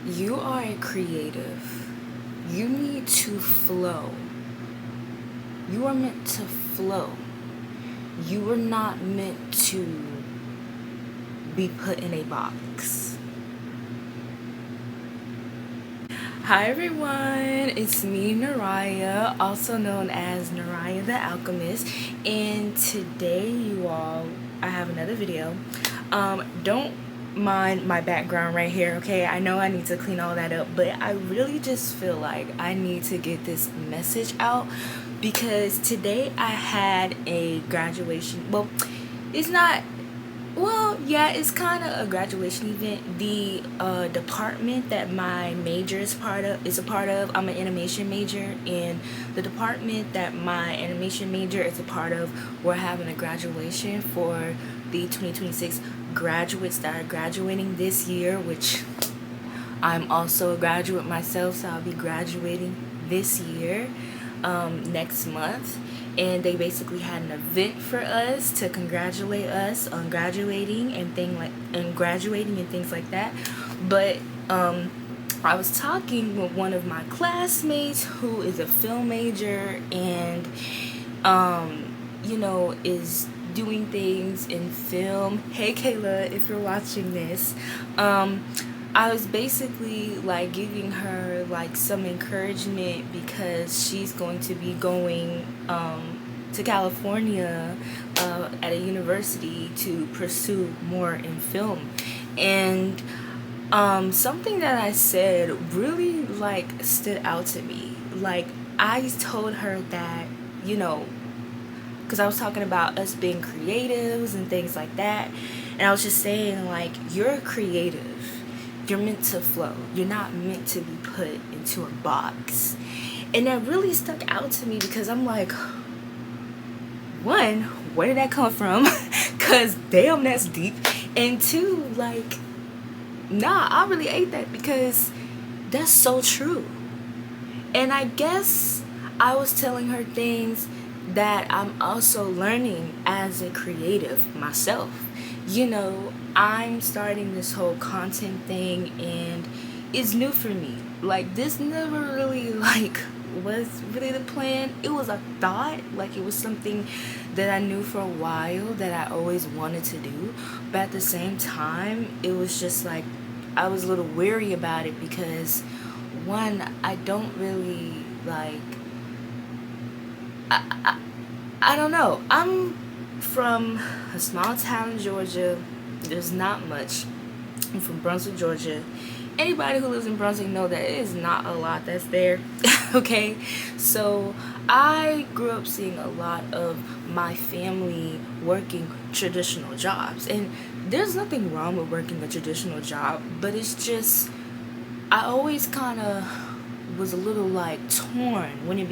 You are a creative. You need to flow. You are meant to flow. You are not meant to be put in a box. Hi everyone, it's me, Naraya, also known as Naraya the Alchemist, and today I have another video. Don't mind my background right here, okay? I know I need to clean all that up, but I really just feel like I need to get this message out because today I had a graduation. Well, it's not well, yeah, it's kind of a graduation event. The department that my major is a part of. I'm an animation major, and the department that my animation major is a part of, we're having a graduation for the 2026 graduates that are graduating this year, which I'm also a graduate myself, so I'll be graduating this year, next month. And they basically had an event for us to congratulate us on graduating and things like that. But I was talking with one of my classmates who is a film major and is doing things in film. Hey Kayla, if you're watching this, I was basically like giving her like some encouragement because she's going to be going to California at a university to pursue more in film. And something that I said really like stood out to me. Like I told her that, because I was talking about us being creatives and things like that. And I was just saying, like, you're creative. You're meant to flow. You're not meant to be put into a box. And that really stuck out to me because I'm like, one, where did that come from? Because damn, that's deep. And two, like, nah, I really ate that because that's so true. And I guess I was telling her things that I'm also learning as a creative myself. I'm starting this whole content thing and it's new for me. Like this never really was really the plan. It was a thought, like it was something that I knew for a while that I always wanted to do. But at the same time, it was just like I was a little weary about it because one, I don't really like I don't know. I'm from a small town in Georgia. There's not much. I'm from Brunswick, Georgia. Anybody who lives in Brunswick know that it is not a lot that's there. Okay? So I grew up seeing a lot of my family working traditional jobs. And there's nothing wrong with working a traditional job, but it's just I always kind of was a little like torn when it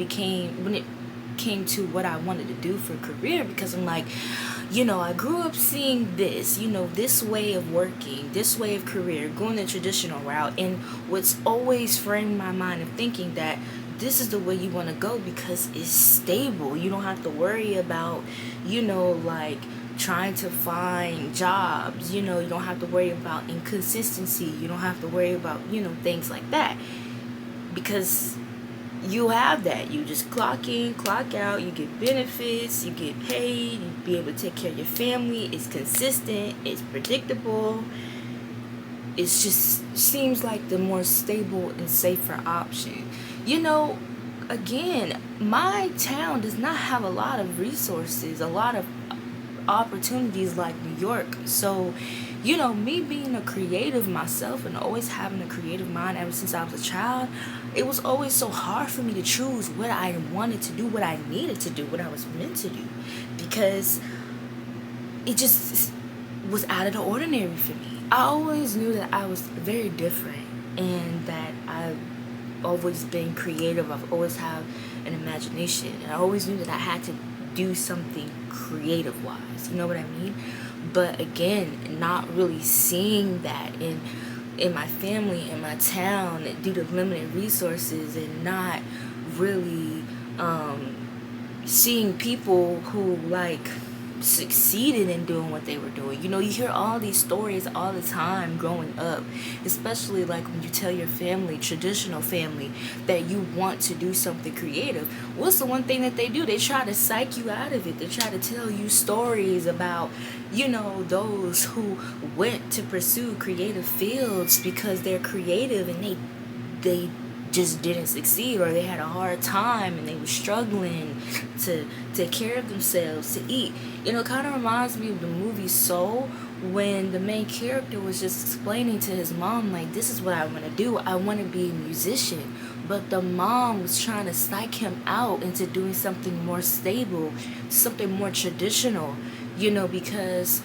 came to what I wanted to do for a career because I'm like, I grew up seeing this, this way of working, this way of career, going the traditional route, and what's always framed my mind of thinking that this is the way you want to go because it's stable. You don't have to worry about, like trying to find jobs, you don't have to worry about inconsistency, you don't have to worry about, things like that because you have that. You just clock in, clock out, you get benefits, you get paid, you be able to take care of your family. It's consistent, it's predictable. It just seems like the more stable and safer option. Again, my town does not have a lot of resources, a lot of opportunities like New York. So, me being a creative myself and always having a creative mind ever since I was a child, it was always so hard for me to choose what I wanted to do, what I needed to do, what I was meant to do, because it just was out of the ordinary for me. I always knew that I was very different and that I've always been creative. I've always had an imagination, and I always knew that I had to do something creative wise, you know what I mean? But again, not really seeing that in my family, in my town, due to limited resources, and not really seeing people who like succeeded in doing what they were doing. You know, you hear all these stories all the time growing up, especially like when you tell your family, traditional family, that you want to do something creative. What's the one thing that they do? They try to psych you out of it. They try to tell you stories about, you know, those who went to pursue creative fields because they're creative and they just didn't succeed, or they had a hard time and they were struggling to take care of themselves, to eat. You know, it kind of reminds me of the movie Soul, when the main character was just explaining to his mom, like, this is what I want to do. I want to be a musician. But the mom was trying to psych him out into doing something more stable, something more traditional, you know, because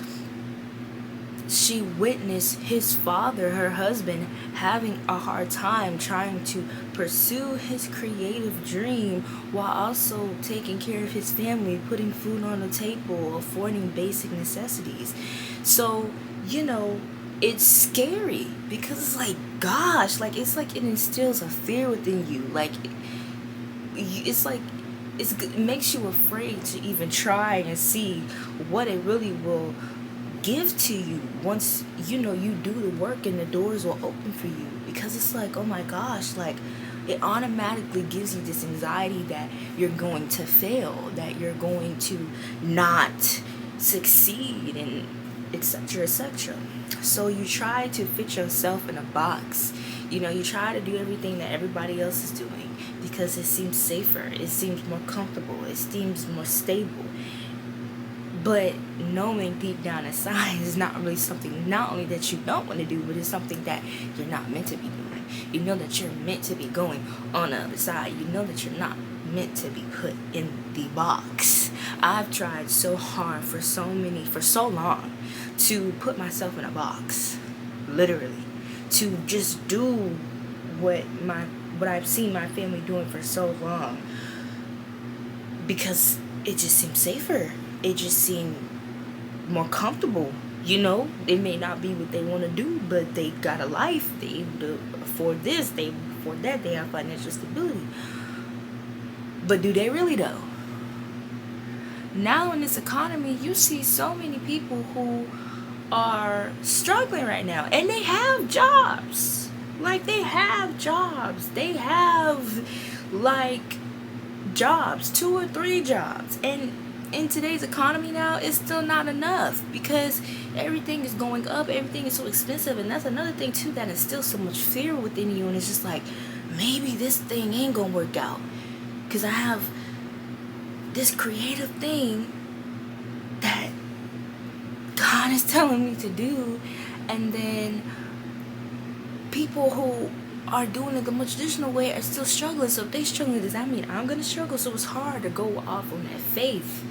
she witnessed his father, her husband, having a hard time trying to pursue his creative dream while also taking care of his family, putting food on the table, affording basic necessities. So, you know, it's scary because it's like, gosh, like, it's like it instills a fear within you. Like, it's like, it makes you afraid to even try and see what it really will give to you once, you know, you do the work and the doors will open for you. Because it's like, oh my gosh, like, it automatically gives you this anxiety that you're going to fail, that you're going to not succeed, and etc., etc. So you try to fit yourself in a box. You know, you try to do everything that everybody else is doing because it seems safer, it seems more comfortable, it seems more stable. But knowing deep down inside is not really something, not only that you don't want to do, but it's something that you're not meant to be doing. You know that you're meant to be going on the other side. You know that you're not meant to be put in the box. I've tried so hard for so long to put myself in a box, literally, to just do what I've seen my family doing for so long, because it just seems safer. It just seemed more comfortable. You know, it may not be what they want to do, but they got a life. They able to afford this, they afford that, they have financial stability. But do they really though? Now in this economy, you see so many people who are struggling right now, and they have jobs. Like, they have jobs. They have, like, jobs, 2 or 3 jobs. And in today's economy now, it's still not enough because everything is going up, everything is so expensive. And that's another thing too that instills so much fear within you. And it's just like, maybe this thing ain't gonna work out because I have this creative thing that God is telling me to do. And then people who are doing it the more traditional way are still struggling. So if they struggling, does that mean I'm gonna struggle? So it's hard to go off on that faith,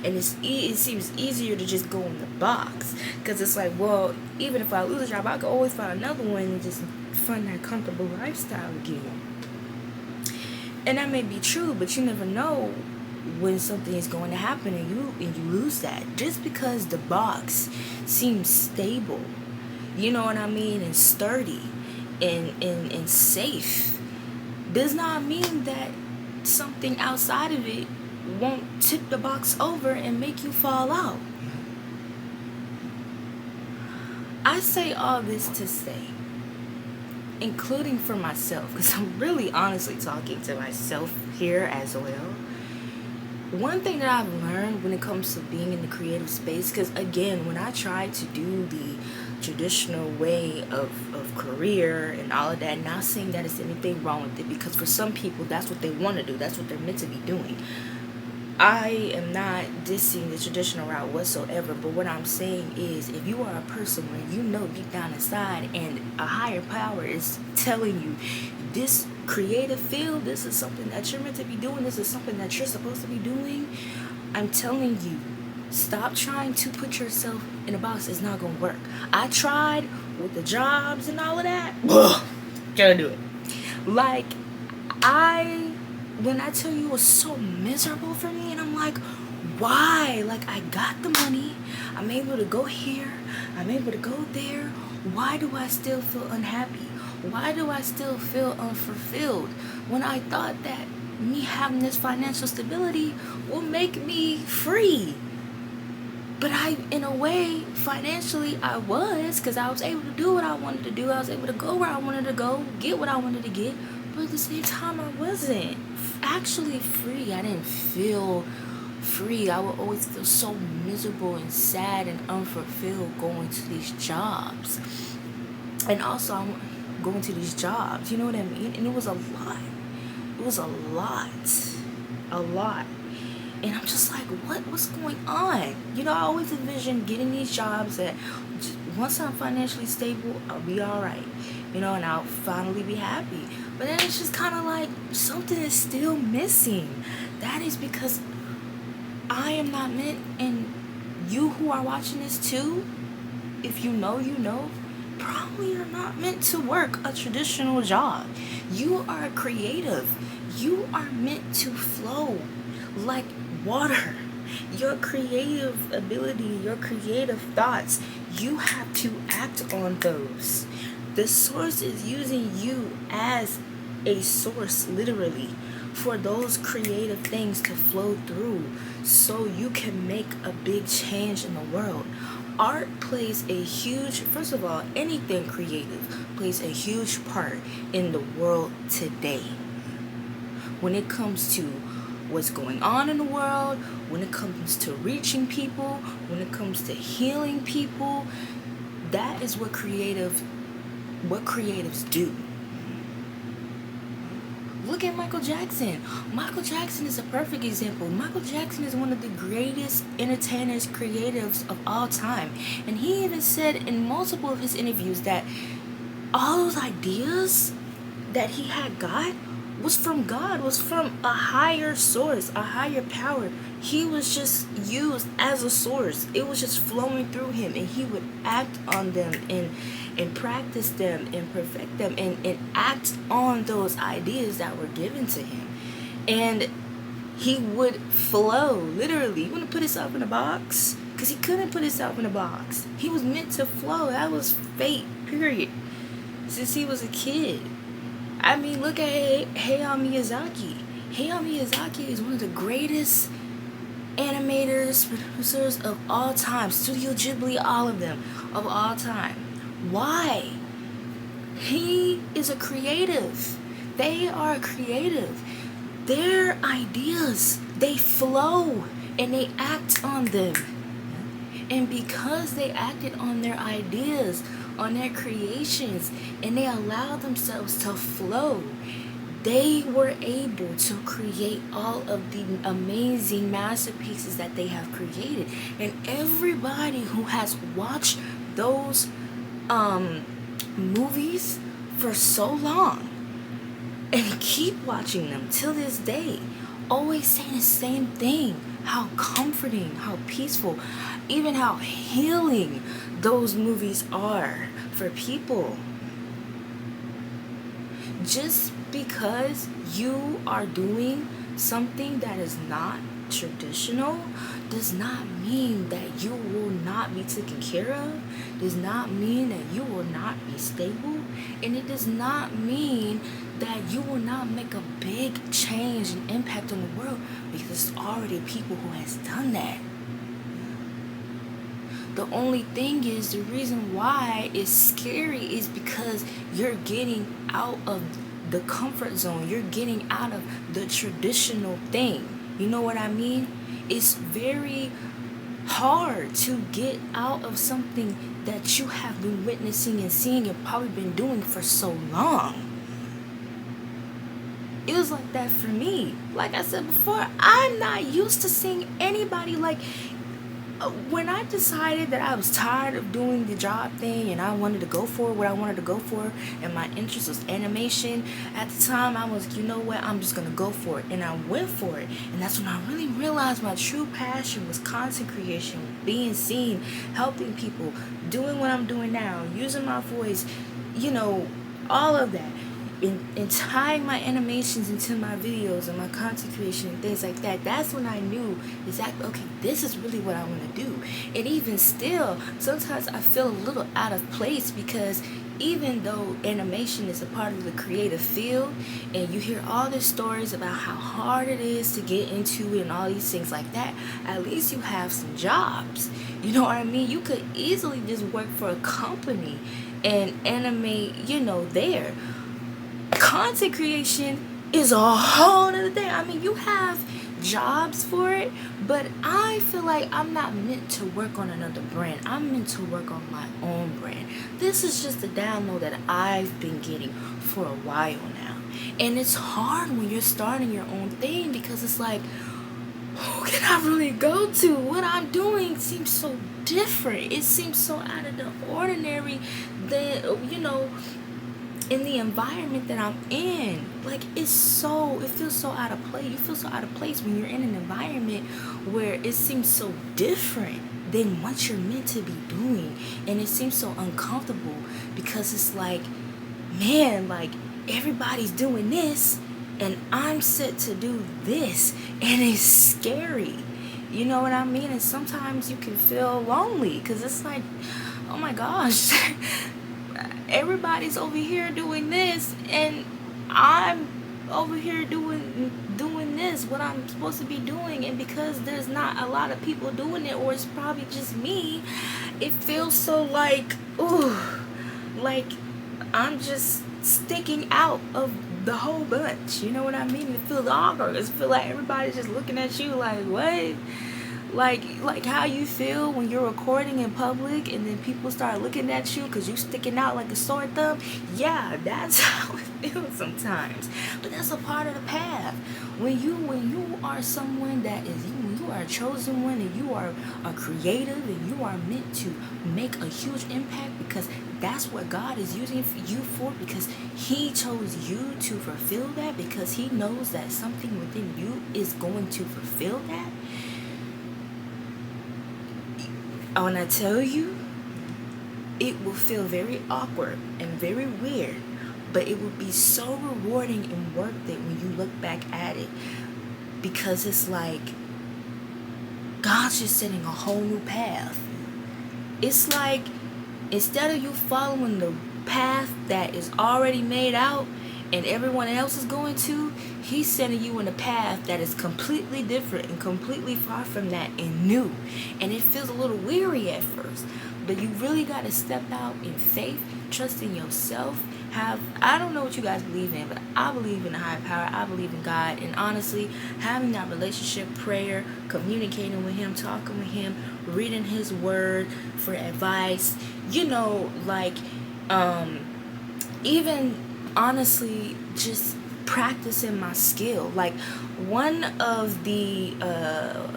and it seems easier to just go in the box, because it's like, well, even if I lose a job, I can always find another one and just find that comfortable lifestyle again. And that may be true, but you never know when something is going to happen and you lose that. Just because the box seems stable, you know what I mean, and sturdy and safe, does not mean that something outside of it won't tip the box over and make you fall out. I say all this to say, including for myself, because I'm really honestly talking to myself here as well. One thing that I've learned when it comes to being in the creative space, because again, when I tried to do the traditional way of career and all of that, not saying that there's anything wrong with it, because for some people that's what they want to do, that's what they're meant to be doing. I am not dissing the traditional route whatsoever, but what I'm saying is, if you are a person where you know deep down inside and a higher power is telling you this creative field, this is something that you're meant to be doing, this is something that you're supposed to be doing, I'm telling you, stop trying to put yourself in a box. It's not gonna work. I tried with the jobs and all of that. Can't do it. Like, when I tell you, it was so miserable for me, and I'm like, why? Like, I got the money, I'm able to go here, I'm able to go there. Why do I still feel unhappy? Why do I still feel unfulfilled when I thought that me having this financial stability will make me free? But in a way, financially, I was, because I was able to do what I wanted to do. I was able to go where I wanted to go, get what I wanted to get. But at the same time, I wasn't actually free. I didn't feel free. I would always feel so miserable and sad and unfulfilled going to these jobs. And also, I'm going to these jobs. You know what I mean? And it was a lot. It was a lot. A lot. And I'm just like, what's going on? You know, I always envision getting these jobs that once I'm financially stable, I'll be all right. You know, and I'll finally be happy. But then it's just kind of like something is still missing. That is because I am not meant, and you who are watching this too, if you know, you know, probably are not meant to work a traditional job. You are creative. You are meant to flow like water. Your creative ability, your creative thoughts, you have to act on those. The source is using you as a source, literally, for those creative things to flow through so you can make a big change in the world. Art plays a huge, first of all, anything creative plays a huge part in the world today. When it comes to what's going on in the world, when it comes to reaching people, when it comes to healing people, that is what creatives do. Look at Michael Jackson. Michael Jackson is a perfect example. Michael Jackson is one of the greatest entertainers, creatives of all time. And he even said in multiple of his interviews that all those ideas that he had got was from God, was from a higher source, a higher power. He was just used as a source. It was just flowing through him, and he would act on them and practice them and perfect them and act on those ideas that were given to him. And he would flow, literally. He wouldn't put himself in a box, because he couldn't put himself in a box. He was meant to flow. That was fate, period. Since he was a kid. I mean, look at Hayao Miyazaki. Hayao Miyazaki is one of the greatest animators, producers of all time. Studio Ghibli, all of them, of all time. Why? He is a creative. They are creative. Their ideas, they flow and they act on them. And because they acted on their ideas, on their creations, and they allowed themselves to flow, they were able to create all of the amazing masterpieces that they have created. And everybody who has watched those movies for so long and keep watching them till this day, always saying the same thing: how comforting, how peaceful, even how healing those movies are for people. Just because you are doing something that is not traditional does not mean that you will not be taken care of, does not mean that you will not be stable, and it does not mean that you will not make a big change and impact on the world, because there's already people who has done that. The only thing is, the reason why it's scary is because you're getting out of the comfort zone. You're getting out of the traditional thing. You know what I mean? It's very hard to get out of something that you have been witnessing and seeing and probably been doing for so long. It was like that for me. Like I said before, I'm not used to seeing anybody like... When I decided that I was tired of doing the job thing and I wanted to go for what I wanted to go for, and my interest was animation, at the time I was, you know what, I'm just going to go for it. And I went for it. And that's when I really realized my true passion was content creation, being seen, helping people, doing what I'm doing now, using my voice, you know, all of that. And tying my animations into my videos and my content creation and things like that. That's when I knew exactly, okay, this is really what I want to do. And even still, sometimes I feel a little out of place because even though animation is a part of the creative field, and you hear all the stories about how hard it is to get into it and all these things like that, at least you have some jobs. You know what I mean? You could easily just work for a company and animate, there. Content creation is a whole other thing. I mean, you have jobs for it, but I feel like I'm not meant to work on another brand. I'm meant to work on my own brand. This is just a download that I've been getting for a while now. And it's hard when you're starting your own thing, because it's like, who can I really go to? What I'm doing seems so different. It seems so out of the ordinary that, in the environment that I'm in. Like, it feels so out of place. You feel so out of place when you're in an environment where it seems so different than what you're meant to be doing. And it seems so uncomfortable, because it's like, man, like, everybody's doing this and I'm set to do this, and it's scary. You know what I mean? And sometimes you can feel lonely, because it's like, oh my gosh, everybody's over here doing this and I'm over here doing this, what I'm supposed to be doing. And because there's not a lot of people doing it, or it's probably just me, it feels so like, ooh, like I'm just sticking out of the whole bunch. You know what I mean? It feels awkward. It feels like everybody's just looking at you like, what? Like how you feel when you're recording in public and then people start looking at you because you're sticking out like a sore thumb. Yeah, that's how it feels sometimes. But that's a part of the path. When you are someone that is, when you are a chosen one and you are a creative and you are meant to make a huge impact, because that's what God is using you for, because He chose you to fulfill that, because He knows that something within you is going to fulfill that. When I tell you, it will feel very awkward and very weird, but it will be so rewarding and worth it when you look back at it, because it's like God's just setting a whole new path. It's like, instead of you following the path that is already made out and everyone else is going to, He's sending you in a path that is completely different and completely far from that and new. And it feels a little weary at first, but you really got to step out in faith, trust in yourself. I don't know what you guys believe in, but I believe in a higher power. I believe in God. And honestly, having that relationship, prayer, communicating with Him, talking with Him, reading His word for advice, even honestly, just practicing my skill. Like, one of the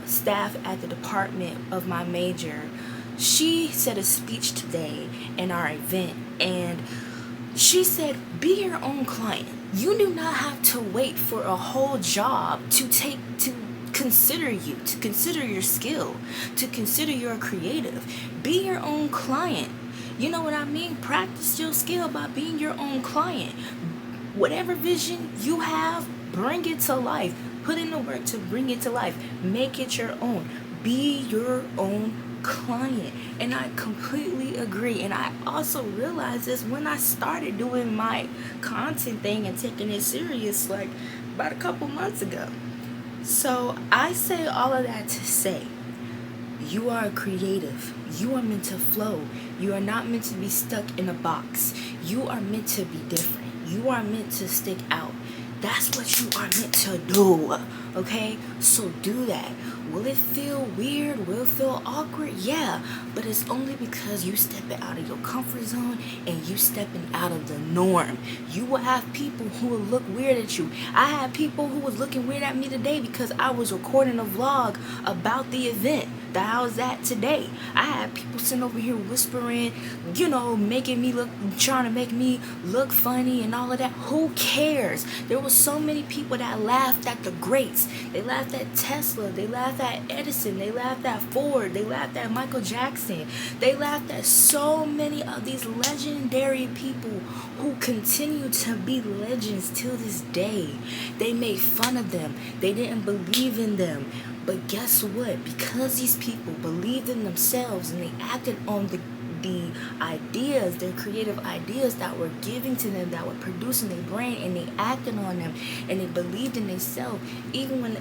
staff at the department of my major, she said a speech today in our event, and she said, be your own client. You do not have to wait for a whole job to consider you, to consider your skill, to consider you're creative. Be your own client. You know what I mean? Practice your skill by being your own client. Whatever vision you have, bring it to life. Put in the work to bring it to life. Make it your own. Be your own client. And I completely agree. And I also realized this when I started doing my content thing and taking it serious, like about a couple months ago. So I say all of that to say, you are creative. You are meant to flow. You are not meant to be stuck in a box. You are meant to be different. You are meant to stick out. That's what you are meant to do. Okay? So do that. Will it feel weird? Will it feel awkward? Yeah. But it's only because you stepping out of your comfort zone and you stepping out of the norm. You will have people who will look weird at you. I had people who was looking weird at me today because I was recording a vlog about the event that I was at today. I had people sitting over here whispering, making me trying to make me look funny and all of that. Who cares? There was so many people that laughed at the greats. They laughed at Tesla. They laughed at Edison. They laughed at Ford. They laughed at Michael Jackson. They laughed at so many of these legendary people who continue to be legends till this day. They made fun of them. They didn't believe in them. But guess what? Because these people believed in themselves and they acted on the ideas, their creative ideas that were giving to them, that were producing their brain, and they acted on them, and they believed in themselves, even when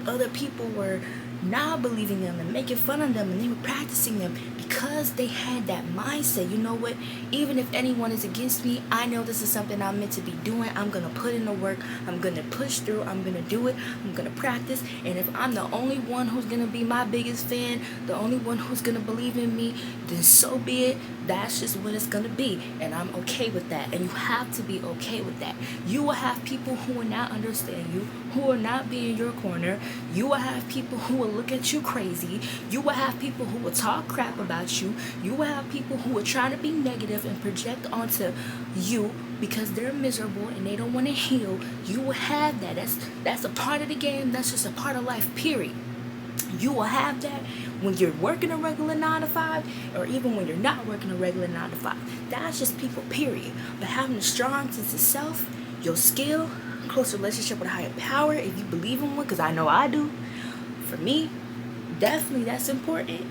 other people were not believing them and making fun of them, and they were practicing them, because they had that mindset. You know what? Even if anyone is against me, I know this is something I'm meant to be doing. I'm going to put in the work. I'm going to push through. I'm going to do it. I'm going to practice. And if I'm the only one who's going to be my biggest fan, the only one who's going to believe in me, then so be it. That's just what it's going to be. And I'm okay with that. And you have to be okay with that. You will have people who will not understand you, who will not be in your corner. You will have people who will look at you crazy. You will have people who will talk crap about you. You will have people who are trying to be negative and project onto you because they're miserable and they don't want to heal. You will have that. That's a part of the game. That's just a part of life, period. You will have that when you're working a regular 9 to 5, or even when you're not working a regular 9 to 5. That's just people, period. But having a strong sense of self, your skill, close relationship with a higher power, if you believe in one, because I know I do. For me, definitely that's important.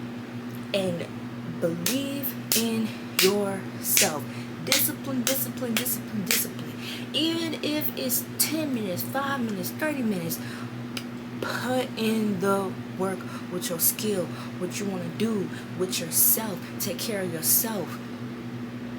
And believe in yourself. Discipline, discipline, discipline, discipline. Even if it's 10 minutes, 5 minutes, 30 minutes, put in the work with your skill, what you want to do with yourself. Take care of yourself.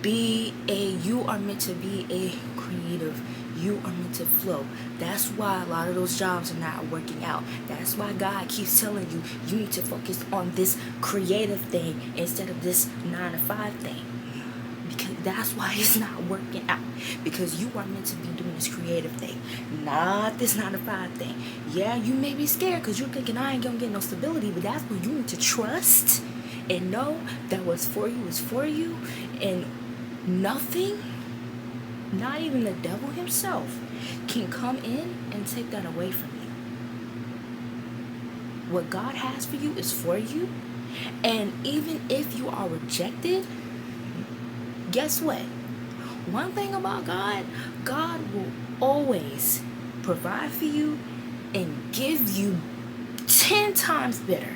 You are meant to be a creative. You are meant to flow. That's why a lot of those jobs are not working out. That's why God keeps telling you, you need to focus on this creative thing instead of this 9 to 5 thing. Because that's why it's not working out. Because you are meant to be doing this creative thing, not this 9 to 5 thing. Yeah, you may be scared because you're thinking I ain't gonna get no stability, but that's when you need to trust and know that what's for you is for you, and nothing, not even the devil himself, can come in and take that away from you. What God has for you is for you. And even if you are rejected, guess what? One thing about God, God will always provide for you and give you 10 times better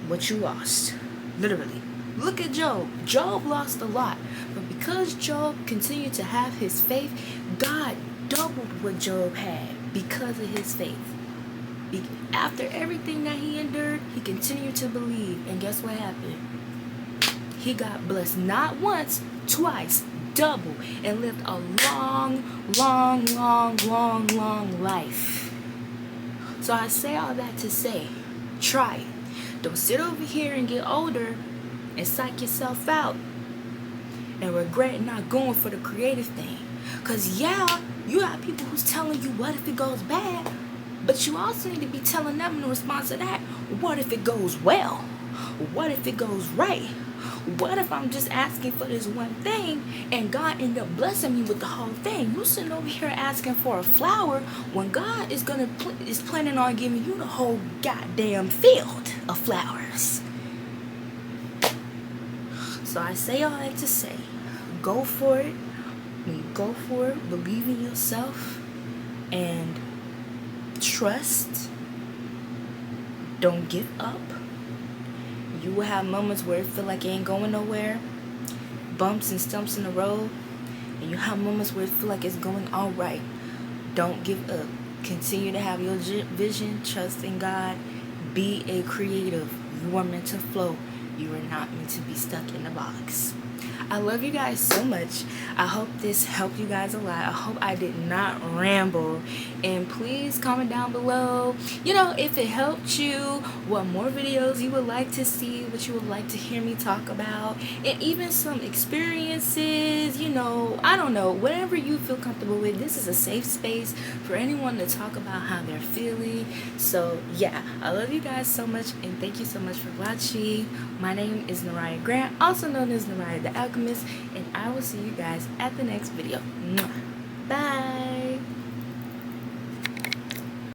what you lost. Literally. Look at Job. Job lost a lot. But because Job continued to have his faith, God doubled what Job had because of his faith. After everything that he endured, he continued to believe. And guess what happened? He got blessed not once, twice, double, and lived a long, long, long, long, long life. So I say all that to say, try it. Don't sit over here and get older and psych yourself out and regret not going for the creative thing. Because yeah, you have people who's telling you what if it goes bad, but you also need to be telling them in response to that, what if it goes well? What if it goes right? What if I'm just asking for this one thing and God end up blessing me with the whole thing? You sitting over here asking for a flower when God is planning on giving you the whole goddamn field of flowers. So I say all that to say, go for it. When you go for it, believe in yourself and trust. Don't give up. You will have moments where it feel like you ain't going nowhere, bumps and stumps in the road, and you have moments where it feel like it's going all right. Don't give up. Continue to have your vision, trust in God, be a creative. You are meant to flow. You are not meant to be stuck in a box. I love you guys so much. I hope this helped you guys a lot. I hope I did not ramble. And please comment down below, if it helped you, what more videos you would like to see, what you would like to hear me talk about, and even some experiences, I don't know, whatever you feel comfortable with. This is a safe space for anyone to talk about how they're feeling. So yeah, I love you guys so much, and thank you so much for watching. My name is Naraya Grant, also known as Naraya the Alchemist, and I will see you guys at the next video. Bye!